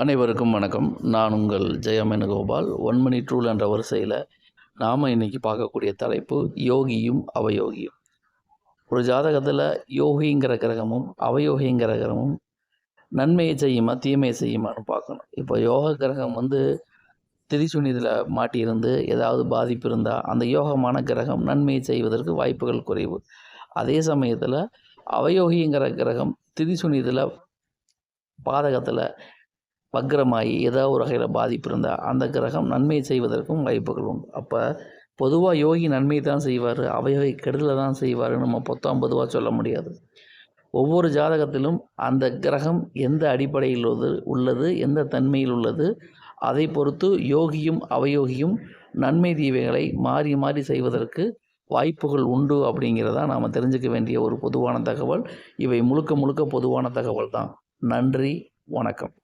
அனைவருக்கும் வணக்கம். நான் உங்கள் ஜெயமேனுகோபால். 1 மினிட் ரூல் என்ற வரிசையில் நாம் இன்றைக்கி பார்க்கக்கூடிய தலைப்பு யோகியும் அவயோகியும். ஒரு ஜாதகத்தில் யோகிங்கிற கிரகமும் அவயோகிங்கிற கிரகமும் நன்மையை செய்யுமா தீமையை செய்யுமான்னு பார்க்கணும். இப்போ யோக கிரகம் திரிசூனியத்தில் மாட்டியிருந்து ஏதாவது பாதிப்பு இருந்தால் அந்த யோகமான கிரகம் நன்மையை செய்வதற்கு வாய்ப்புகள் குறைவு. அதே சமயத்தில் அவயோகிங்கிற கிரகம் திரிசூனியத்தில் பாதகத்தில் வக்ரமாகி ஏதாவது ஒரு வகையில் பாதிப்பு இருந்தால் அந்த கிரகம் நன்மை செய்வதற்கும் வாய்ப்புகள் உண்டு. அப்போ பொதுவாக யோகி நன்மை தான் செய்வார், அவயோகி கெடுதலை தான் செய்வார்னு நம்ம பொதுவாக சொல்ல முடியாது. ஒவ்வொரு ஜாதகத்திலும் அந்த கிரகம் எந்த அடிப்படையில் உள்ளது, எந்த தன்மையில் உள்ளது, அதை பொறுத்து யோகியும் அவயோகியும் நன்மை தீமைகளை மாறி மாறி செய்வதற்கு வாய்ப்புகள் உண்டு அப்படிங்கிறதான் நாம் தெரிஞ்சுக்க வேண்டிய ஒரு பொதுவான தகவல். இவை முழுக்க முழுக்க பொதுவான தகவல் தான். நன்றி, வணக்கம்.